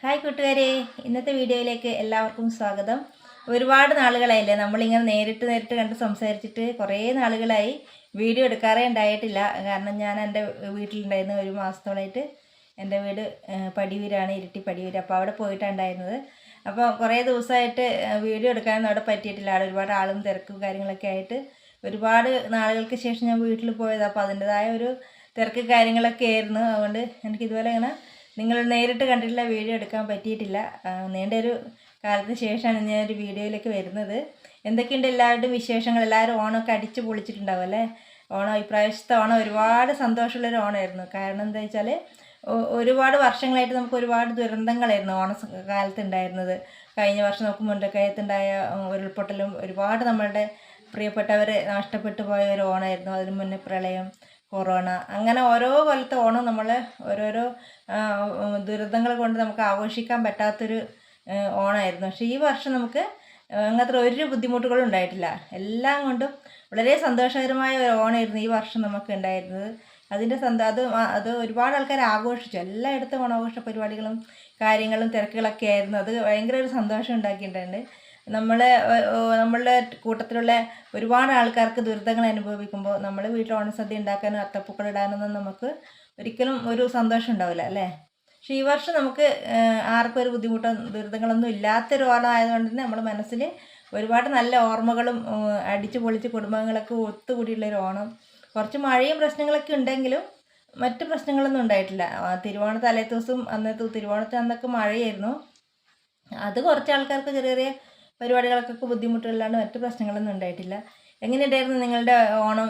Hi കൂട്ടുകാരെ, ഇന്നത്തെ വീഡിയോയിലേക്ക് എല്ലാവർക്കും സ്വാഗതം. ഒരുപാട് നാളുകളായില്ലേ നമ്മളിങ്ങനെ നേരിട്ട് കണ്ട് സംസാരിച്ചിട്ട്. കുറേ നാളുകളായി വീഡിയോ എടുക്കാറേ ഉണ്ടായിട്ടില്ല. കാരണം ഞാൻ എൻ്റെ വീട്ടിലുണ്ടായിരുന്നു. ഒരു മാസത്തോളമായിട്ട് എൻ്റെ വീട് പടിയൂരാണ്, ഇരിട്ടി പടിയൂര്. അപ്പോൾ അവിടെ പോയിട്ടാണ് ഉണ്ടായിരുന്നത്. അപ്പോൾ കുറേ ദിവസമായിട്ട് വീഡിയോ എടുക്കാനൊന്നും അവിടെ പറ്റിയിട്ടില്ല. അവിടെ ഒരുപാട് ആളും തിരക്കും കാര്യങ്ങളൊക്കെ ആയിട്ട് ഒരുപാട് നാളുകൾക്ക് ശേഷം ഞാൻ വീട്ടിൽ പോയത്. അപ്പോൾ അതിൻ്റെതായ ഒരു തിരക്ക് കാര്യങ്ങളൊക്കെ ആയിരുന്നു. അതുകൊണ്ട് എനിക്ക് ഇതുപോലെ ഇങ്ങനെ നിങ്ങൾ നേരിട്ട് കണ്ടിട്ടുള്ള വീഡിയോ എടുക്കാൻ പറ്റിയിട്ടില്ല. നീണ്ട ഒരു കാലത്തിന് ശേഷമാണ് ഞാൻ ഒരു വീഡിയോയിലേക്ക് വരുന്നത്. എന്തൊക്കെയുണ്ട് എല്ലാവരുടെയും വിശേഷങ്ങൾ? എല്ലാവരും ഓണമൊക്കെ അടിച്ച് പൊളിച്ചിട്ടുണ്ടാവും അല്ലേ? ഓണം ഇപ്രാവശ്യത്തെ ഓണം ഒരുപാട് സന്തോഷമുള്ളൊരു ഓണമായിരുന്നു. കാരണം എന്താ വെച്ചാൽ ഒരുപാട് വർഷങ്ങളായിട്ട് നമുക്ക് ഒരുപാട് ദുരന്തങ്ങളായിരുന്നു കാലത്ത് ഉണ്ടായിരുന്നത്. കഴിഞ്ഞ വർഷം നമുക്ക് മുണ്ടക്കയത്തുണ്ടായ ഉരുൾപൊട്ടലും ഒരുപാട് നമ്മളുടെ പ്രിയപ്പെട്ടവർ നഷ്ടപ്പെട്ടു പോയ ഒരു ഓണമായിരുന്നു. അതിന് മുന്നേ പ്രളയം, കൊറോണ, അങ്ങനെ ഓരോ കൊല്ലത്തെ ഓണം നമ്മൾ ഓരോരോ ദുരിതങ്ങൾ കൊണ്ട് നമുക്ക് ആഘോഷിക്കാൻ പറ്റാത്തൊരു ഓണമായിരുന്നു. പക്ഷേ ഈ വർഷം നമുക്ക് അങ്ങനത്തെ ഒരു ബുദ്ധിമുട്ടുകളും ഉണ്ടായിട്ടില്ല. എല്ലാം കൊണ്ടും വളരെ സന്തോഷകരമായ ഒരു ഓണമായിരുന്നു ഈ വർഷം നമുക്ക് ഉണ്ടായിരുന്നത്. അതിൻ്റെ അത് ഒരുപാട് ആൾക്കാർ ആഘോഷിച്ചു. എല്ലായിടത്തും ഓണാഘോഷ പരിപാടികളും കാര്യങ്ങളും തിരക്കുകളൊക്കെ ആയിരുന്നു. അത് ഭയങ്കര ഒരു സന്തോഷം ഉണ്ടാക്കിയിട്ടുണ്ട്. നമ്മളുടെ കൂട്ടത്തിലുള്ള ഒരുപാട് ആൾക്കാർക്ക് ദുരിതങ്ങൾ അനുഭവിക്കുമ്പോൾ നമ്മൾ വീട്ടിൽ ഓണസദ്യ ഉണ്ടാക്കാനും അത്തപ്പൂക്കൾ ഇടാനൊന്നും നമുക്ക് ഒരിക്കലും ഒരു സന്തോഷം ഉണ്ടാവില്ല അല്ലേ? പക്ഷേ ഈ വർഷം നമുക്ക് ആർക്കും ഒരു ബുദ്ധിമുട്ടോ ദുരിതങ്ങളൊന്നും ഇല്ലാത്തൊരു ഓണം ആയതുകൊണ്ട് തന്നെ നമ്മുടെ മനസ്സിൽ ഒരുപാട് നല്ല ഓർമ്മകളും അടിച്ചു പൊളിച്ച് കുടുംബങ്ങളൊക്കെ ഒത്തുകൂടിയുള്ളൊരു ഓണം. കുറച്ച് മഴയും പ്രശ്നങ്ങളൊക്കെ ഉണ്ടെങ്കിലും മറ്റ് പ്രശ്നങ്ങളൊന്നും ഉണ്ടായിട്ടില്ല. തിരുവോണ തലേദിവസം തിരുവോണത്തിന് അന്നൊക്കെ മഴയായിരുന്നു. അത് കുറച്ച് ആൾക്കാർക്ക് ചെറിയ ചെറിയ പരിപാടികൾക്കൊക്കെ ബുദ്ധിമുട്ടുകളിലാണ്. മറ്റ് പ്രശ്നങ്ങളൊന്നും ഉണ്ടായിട്ടില്ല. എങ്ങനെയുണ്ടായിരുന്നു നിങ്ങളുടെ ഓണം?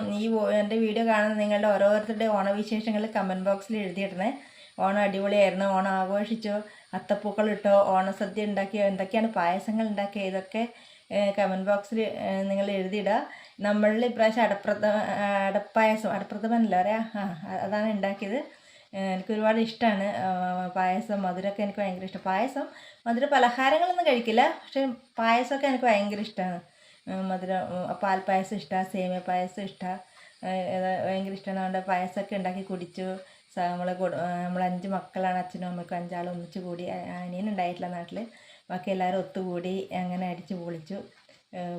എൻ്റെ വീഡിയോ കാണുന്ന നിങ്ങളുടെ ഓരോരുത്തരുടെ ഓണവിശേഷങ്ങൾ കമൻറ്റ് ബോക്സിൽ എഴുതിയിടണേ. ഓണം അടിപൊളിയായിരുന്നു, ഓണം ആഘോഷിച്ചോ, അത്തപ്പൂക്കൾ ഇട്ടോ, ഓണസദ്യ ഉണ്ടാക്കിയോ, എന്തൊക്കെയാണ് പായസങ്ങൾ ഉണ്ടാക്കിയോ, ഇതൊക്കെ കമൻറ്റ് ബോക്സിൽ നിങ്ങൾ എഴുതിയിടുക. നമ്മളിൽ ഇപ്രാവശ്യം അടപ്രഥമനല്ല പറയാ, അതാണ് ഉണ്ടാക്കിയത്. എനിക്ക് ഒരുപാട് ഇഷ്ടമാണ് പായസം, മധുരമൊക്കെ എനിക്ക് ഭയങ്കര ഇഷ്ടം. പായസം, മധുര പലഹാരങ്ങളൊന്നും കഴിക്കില്ല, പക്ഷേ പായസമൊക്കെ എനിക്ക് ഭയങ്കര ഇഷ്ടമാണ്. പാൽപ്പായസം ഇഷ്ടമാണ്, സേമിയ പായസം ഇഷ്ടമാണ്, ഭയങ്കര ഇഷ്ടമാണ്. അതുകൊണ്ട് പായസമൊക്കെ ഉണ്ടാക്കി കുടിച്ചു. നമ്മൾ 5 മക്കളാണ്, അച്ഛനും അമ്മയ്ക്കും 5 ആൾ ഒന്നിച്ച് കൂടി. അനിയനുണ്ടായിട്ടില്ല നാട്ടിൽ, ബാക്കി എല്ലാവരും ഒത്തുകൂടി അങ്ങനെ അടിച്ച് പൊളിച്ചു.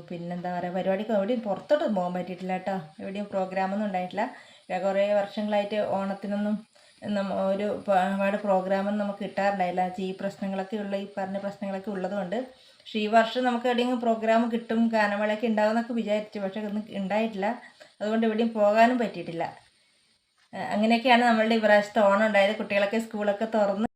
പിന്നെന്താ പറയുക, പരിപാടിക്ക് എവിടെയും പുറത്തോട്ട് പോകാൻ പറ്റിയിട്ടില്ല കേട്ടോ. എവിടെയും പ്രോഗ്രാമൊന്നും ഉണ്ടായിട്ടില്ല. കുറേ വർഷങ്ങളായിട്ട് ഓണത്തിനൊന്നും ഒരുപാട് പ്രോഗ്രാമൊന്നും നമുക്ക് കിട്ടാറുണ്ടായില്ല. ഈ പറഞ്ഞ പ്രശ്നങ്ങളൊക്കെ ഉള്ളതുകൊണ്ട്. പക്ഷേ ഈ വർഷം നമുക്ക് എവിടെയെങ്കിലും പ്രോഗ്രാം കിട്ടും, ഗാനമേളയൊക്കെ ഉണ്ടാകുമെന്നൊക്കെ വിചാരിച്ചു. പക്ഷേ ഒന്നും ഉണ്ടായിട്ടില്ല. അതുകൊണ്ട് എവിടെയും പോകാനും പറ്റിയിട്ടില്ല. അങ്ങനെയൊക്കെയാണ് നമ്മളുടെ ഈ പ്രാവശ്യത്തെ ഓണം ഉണ്ടായത്. കുട്ടികളൊക്കെ സ്കൂളൊക്കെ തുറന്ന്